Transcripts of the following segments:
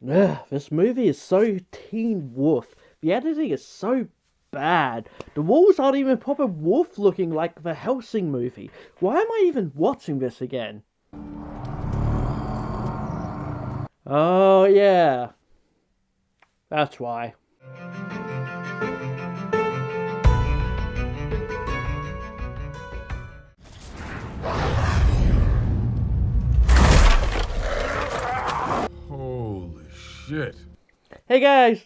This movie is so Teen Wolf. The editing is so bad. The wolves aren't even proper wolf looking like the Helsing movie. Why am I even watching this again? Oh yeah. That's why. Holy shit. Hey guys!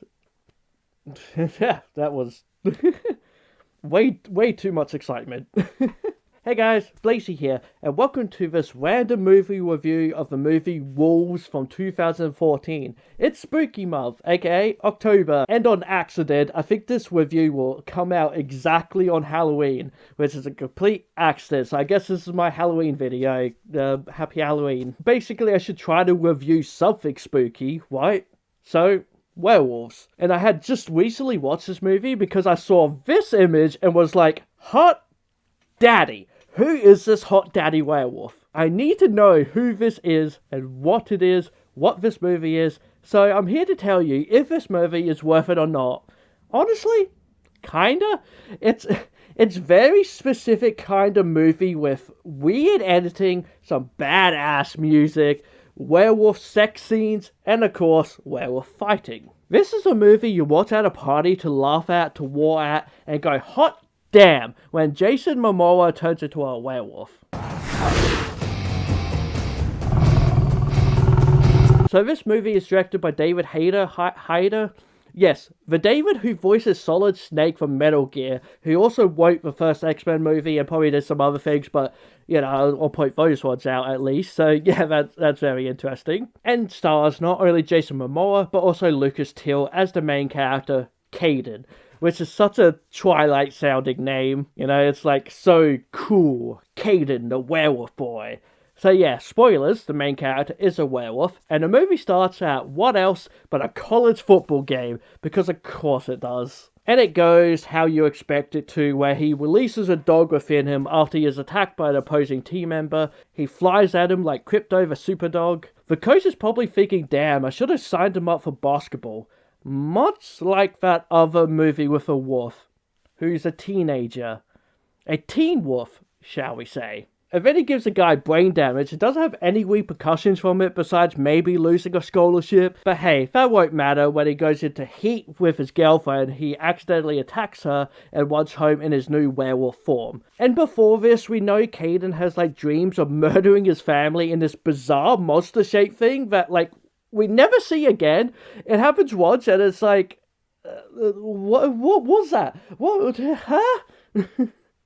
Yeah, that was way too much excitement. Hey guys, Blazie here, and welcome to this random movie review of the movie Wolves from 2014. It's Spooky Month, aka October, and on accident, I think this review will come out exactly on Halloween, which is a complete accident, so I guess this is my Halloween video. Happy Halloween. Basically, I should try to review something spooky, right? So, werewolves. And I had just recently watched this movie because I saw this image and was like, hot daddy. Who is this hot daddy werewolf? I need to know who this is and what it is, what this movie is. So I'm here to tell you if this movie is worth it or not. Honestly, kinda. It's very specific kind of movie with weird editing, some badass music, werewolf sex scenes, and of course, werewolf fighting. This is a movie you watch at a party to laugh at, to war at, and go hot damn when Jason Momoa turns into a werewolf. So this movie is directed by David Hayter. Yes, the David who voices Solid Snake from Metal Gear, who also wrote the first X-Men movie and probably did some other things, but, you know, I'll point those ones out at least. So, yeah, that's very interesting. And stars not only Jason Momoa, but also Lucas Till as the main character, Caden, which is such a Twilight-sounding name. You know, it's like so cool. Caden, the werewolf boy. So yeah, spoilers, the main character is a werewolf, and the movie starts at what else but a college football game, because of course it does. And it goes how you expect it to, where he releases a dog within him after he is attacked by an opposing team member. He flies at him like Crypto the super dog. The coach is probably thinking, damn, I should have signed him up for basketball. Much like that other movie with a wolf, who's a teenager. A teen wolf, shall we say. And then he gives the guy brain damage. It doesn't have any repercussions from it besides maybe losing a scholarship. But hey, that won't matter when he goes into heat with his girlfriend. He accidentally attacks her and runs home in his new werewolf form. And before this, we know Caden has like dreams of murdering his family in this bizarre monster-shaped thing that like we never see again. It happens once and it's like, what was that? What, huh?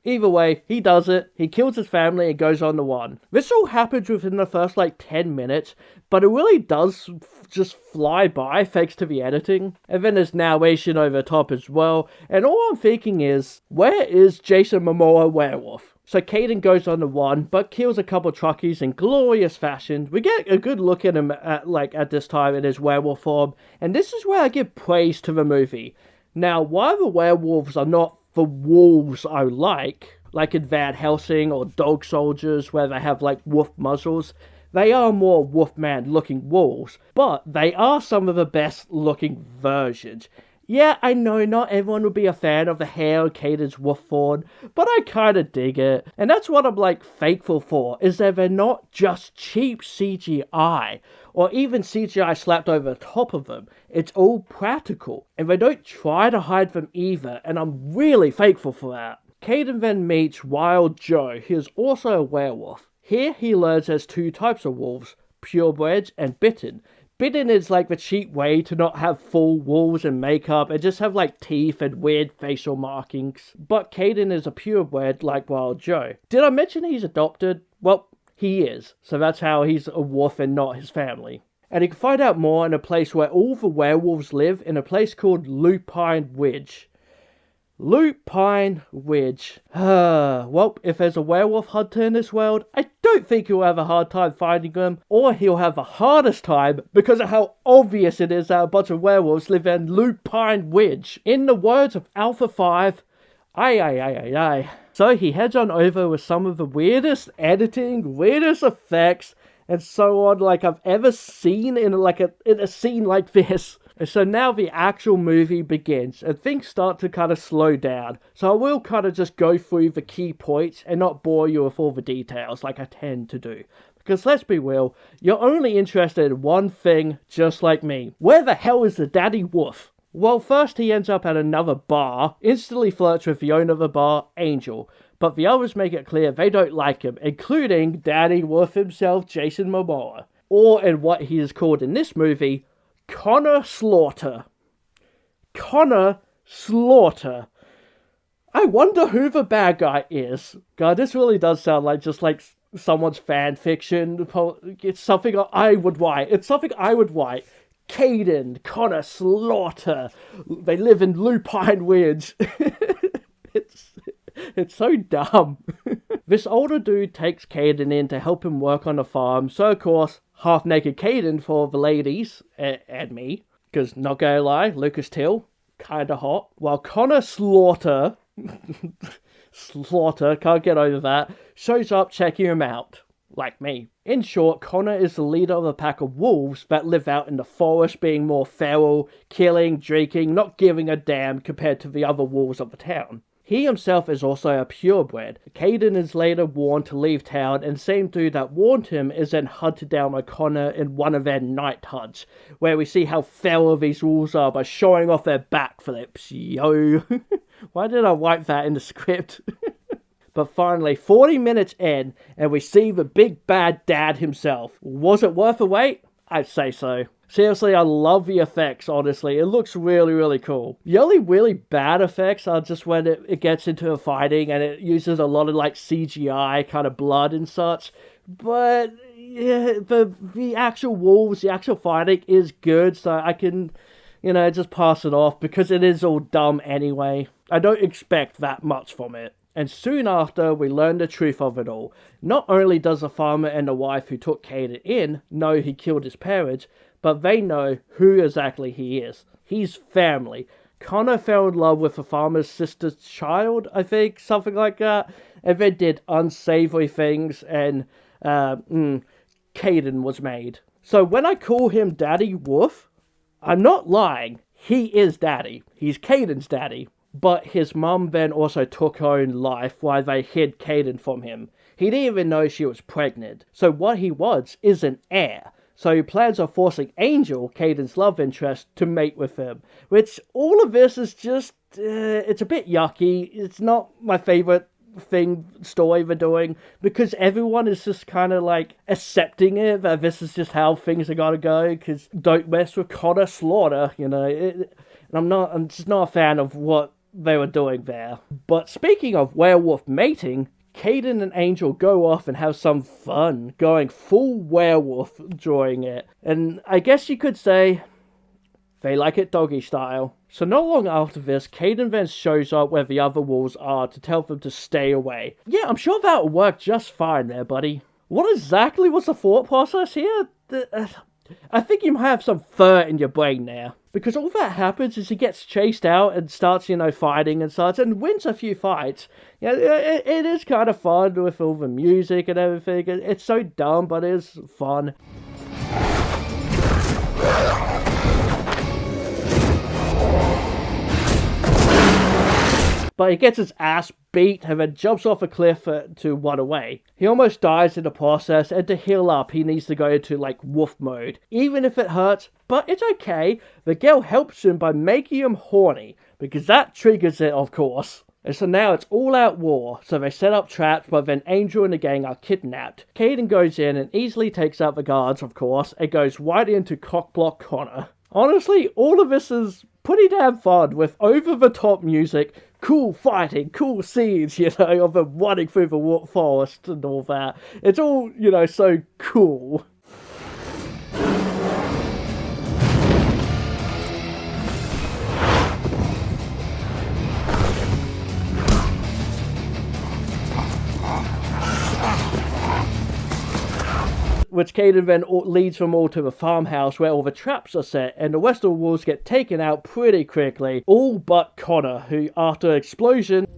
Either way, he does it, he kills his family and goes on to one. This all happens within the first like 10 minutes, but it really does just fly by thanks to the editing. And then there's narration over top as well, and all I'm thinking is, where is Jason Momoa werewolf? So Caden goes on to one, but kills a couple truckies in glorious fashion. We get a good look at him at this time in his werewolf form, and this is where I give praise to the movie. Now, while the werewolves are not the wolves I like in Van Helsing or Dog Soldiers where they have like wolf muzzles, they are more wolfman looking wolves, but they are some of the best looking versions. Yeah, I know not everyone would be a fan of the hair on Caden's wolf form, but I kinda dig it. And that's what I'm like thankful for, is that they're not just cheap CGI, or even CGI slapped over the top of them. It's all practical, and they don't try to hide them either, and I'm really thankful for that. Caden then meets Wild Joe, who is also a werewolf. Here he learns there's two types of wolves, purebreds and bitten. Bitten is like the cheap way to not have full wolves and makeup and just have like teeth and weird facial markings. But Caden is a purebred like Wild Joe. Did I mention he's adopted? Well, he is. So that's how he's a wolf and not his family. And you can find out more in a place where all the werewolves live, in a place called Lupine Ridge. Lupine Ridge. Well, if there's a werewolf hunter in this world, I don't think he'll have a hard time finding them, or he'll have the hardest time because of how obvious it is that a bunch of werewolves live in Lupine Ridge. In the words of Alpha 5, aye. So he heads on over with some of the weirdest editing, weirdest effects, and so on like I've ever seen in a scene like this. And so now the actual movie begins, and things start to kind of slow down. So I will kind of just go through the key points and not bore you with all the details like I tend to do. Because let's be real, you're only interested in one thing, just like me. Where the hell is the daddy wolf? Well, first he ends up at another bar, instantly flirts with the owner of the bar, Angel. But the others make it clear they don't like him, including Daddy Wolf himself, Jason Momoa. Or in what he is called in this movie, Connor Slaughter. Connor Slaughter. I wonder who the bad guy is. God, this really does sound like just like someone's fan fiction. It's something I would write. It's something I would write. Caden, Connor Slaughter. They live in Lupine Ridge. It's so dumb. This older dude takes Caden in to help him work on the farm. So, of course, half-naked Caden for the ladies and me. Because, not gonna lie, Lucas Till, kinda hot. While Connor Slaughter, can't get over that, shows up checking him out. Like me. In short, Connor is the leader of a pack of wolves that live out in the forest, being more feral, killing, drinking, not giving a damn compared to the other wolves of the town. He himself is also a purebred. Caden is later warned to leave town, and the same dude that warned him is then hunted down by Connor in one of their night hunts, where we see how feral these wolves are by showing off their back flips. Yo. Why did I write that in the script? But finally, 40 minutes in, and we see the big bad dad himself. Was it worth the wait? I'd say so. Seriously, I love the effects, honestly. It looks really, really cool. The only really bad effects are just when it gets into a fighting and it uses a lot of like CGI kind of blood and such. But yeah, the actual wolves, the actual fighting is good, so I can, just pass it off because it is all dumb anyway. I don't expect that much from it. And soon after, we learn the truth of it all. Not only does the farmer and the wife who took Caden in know he killed his parents, but they know who exactly he is. He's family. Connor fell in love with the farmer's sister's child, I think, something like that, and then did unsavory things, and Caden was made. So when I call him Daddy Wolf, I'm not lying. He is Daddy. He's Caden's daddy. But his mum then also took her own life while they hid Caden from him. He didn't even know she was pregnant. So what he wants is an heir. So he plans on forcing Angel, Caden's love interest, to mate with him. Which, all of this is just, it's a bit yucky. It's not my favourite story they're doing. Because everyone is just kind of like accepting it, that this is just how things are gonna go. Because don't mess with Connor Slaughter, and I'm just not a fan of what they were doing there. But speaking of werewolf mating, Caden and Angel go off and have some fun, going full werewolf during it. And I guess you could say they like it doggy style. So not long after this, Caden then shows up where the other wolves are to tell them to stay away. Yeah, I'm sure that'll work just fine there, buddy. What exactly was the thought process here? I think you might have some fur in your brain there. Because all that happens is he gets chased out and starts, fighting and such, and wins a few fights. It is kind of fun with all the music and everything. It's so dumb, but it is fun. But he gets his ass beat and then jumps off a cliff to run away. He almost dies in the process, and to heal up he needs to go into wolf mode. Even if it hurts, but it's okay. The girl helps him by making him horny, because that triggers it, of course. And so now it's all out war, so they set up traps, but then Angel and the gang are kidnapped. Caden goes in and easily takes out the guards, of course, and goes right into cockblock Connor. Honestly, all of this is pretty damn fun, with over-the-top music, cool fighting, cool scenes, of them running through the forest and all that. It's all, so cool. Which Caden then leads them all to the farmhouse where all the traps are set, and the rest of the wolves get taken out pretty quickly, all but Connor, who, after an explosion...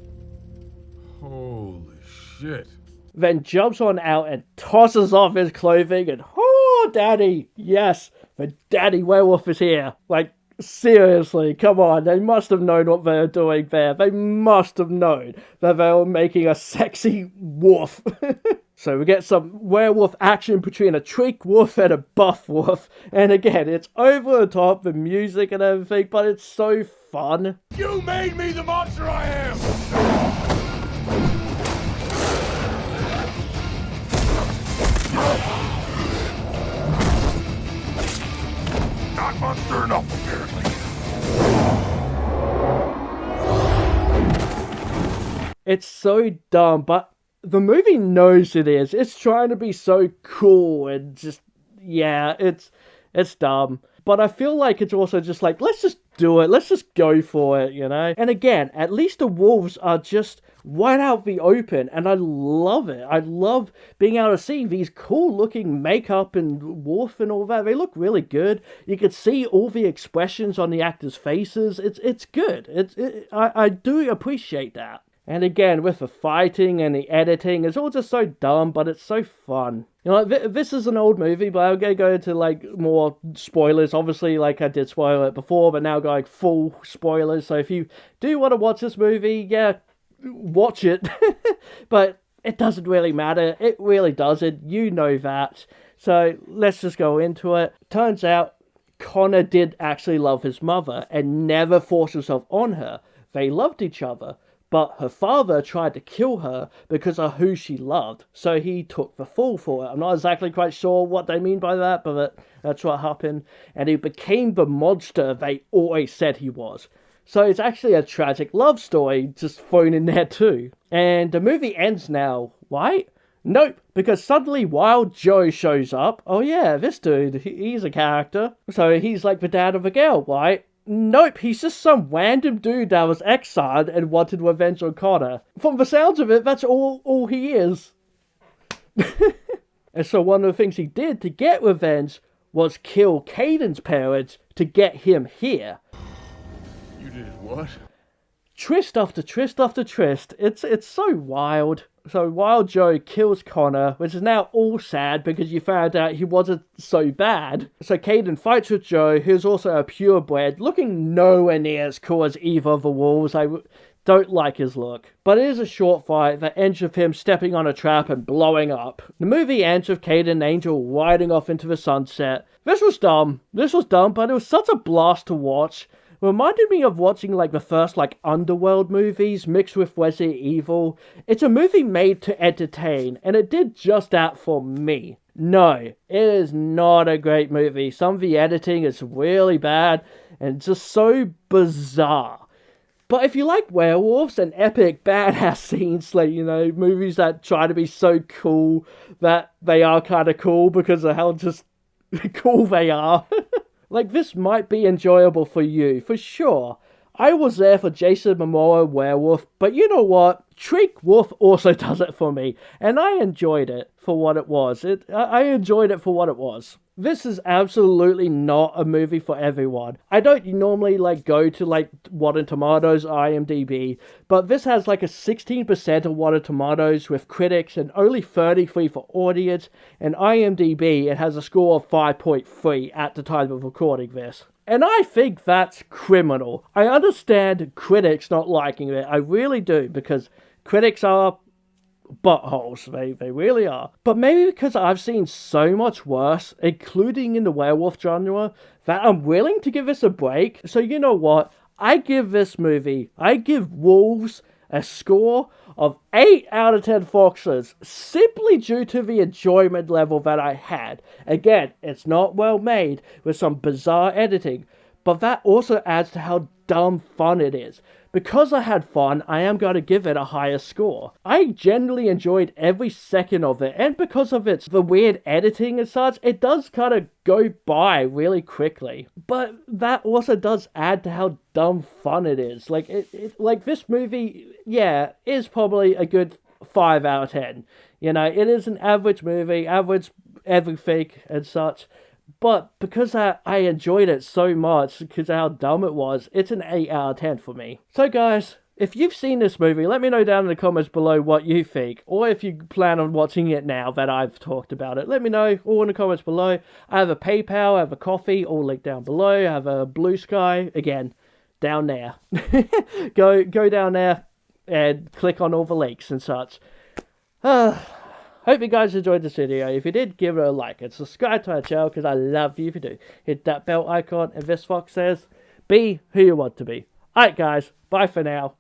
Holy shit. then jumps on out and tosses off his clothing and, oh, daddy, yes, the daddy werewolf is here. Like, seriously, come on, they must have known what they were doing there. They must have known that they were making a sexy wolf. So we get some werewolf action between a trick wolf and a buff wolf. And again, it's over the top, the music and everything, but it's so fun. You made me the monster I am! Not monster enough, apparently. It's so dumb, but the movie knows it is. It's trying to be so cool and just, yeah, it's dumb. But I feel like it's also just like, let's just do it. Let's just go for it, you know? And again, at least the wolves are just right out the open, and I love it. I love being able to see these cool looking makeup and wolf and all that. They look really good. You can see all the expressions on the actors' faces. It's good. I do appreciate that. And again, with the fighting and the editing, it's all just so dumb, but it's so fun. You know, this is an old movie, but I'm going to go into, like, more spoilers. Obviously, like, I did spoil it before, but now going full spoilers. So if you do want to watch this movie, yeah, watch it. But it doesn't really matter. It really doesn't. You know that. So let's just go into it. Turns out, Connor did actually love his mother and never forced himself on her. They loved each other. But her father tried to kill her because of who she loved, so he took the fall for it. I'm not exactly quite sure what they mean by that, but that's what happened. And he became the monster they always said he was. So it's actually a tragic love story just thrown in there too. And the movie ends now, right? Nope, because suddenly Wild Joe shows up. Oh yeah, this dude, he's a character. So he's like the dad of the girl, right? Nope, he's just some random dude that was exiled and wanted revenge on Connor. From the sounds of it, that's all he is. And so one of the things he did to get revenge was kill Caden's parents to get him here. You did what? Twist after twist after twist. It's so wild. So Wild Joe kills Connor, which is now all sad because you found out he wasn't so bad. So Caden fights with Joe, who's also a purebred, looking nowhere near as cool as either of the wolves. I don't like his look. But it is a short fight that ends with him stepping on a trap and blowing up. The movie ends with Caden and Angel riding off into the sunset. This was dumb, but it was such a blast to watch. Reminded me of watching like the first like Underworld movies mixed with Resident Evil. It's a movie made to entertain, and it did just that for me. No, it is not a great movie. Some of the editing is really bad and just so bizarre. But if you like werewolves and epic badass scenes, like, you know, movies that try to be so cool that they are kind of cool because of how just cool they are. Like, this might be enjoyable for you, for sure. I was there for Jason Momoa Werewolf, but you know what? Trick Wolf also does it for me, and I enjoyed it for what it was. I enjoyed it for what it was. This is absolutely not a movie for everyone. I don't normally go to Rotten Tomatoes or IMDb, but this has like a 16% of Rotten Tomatoes with critics and only 33 for audience, and IMDb it has a score of 5.3 at the time of recording this. And I think that's criminal. I understand critics not liking it, I really do, because critics are buttholes, they really are. But maybe because I've seen so much worse, including in the werewolf genre, that I'm willing to give this a break. So you know what? I give Wolves a score of 8 out of 10 foxes, simply due to the enjoyment level that I had. Again, it's not well made, with some bizarre editing, but that also adds to how dumb fun it is. Because I had fun, I am going to give it a higher score. I genuinely enjoyed every second of it, and because of the weird editing and such, it does kind of go by really quickly. But that also does add to how dumb fun it is. Like this movie, yeah, is probably a good 5 out of 10. You know, it is an average movie, average everything and such. But because I enjoyed it so much, because of how dumb it was, it's an 8 out of 10 for me. So guys, if you've seen this movie, let me know down in the comments below what you think. Or if you plan on watching it now that I've talked about it, let me know all in the comments below. I have a PayPal, I have a coffee, all linked down below. I have a Blue Sky, again, down there. go down there and click on all the links and such. Hope you guys enjoyed this video. If you did, give it a like and subscribe to our channel because I love you if you do. Hit that bell icon, and VitoFox says, be who you want to be. Alright guys, bye for now.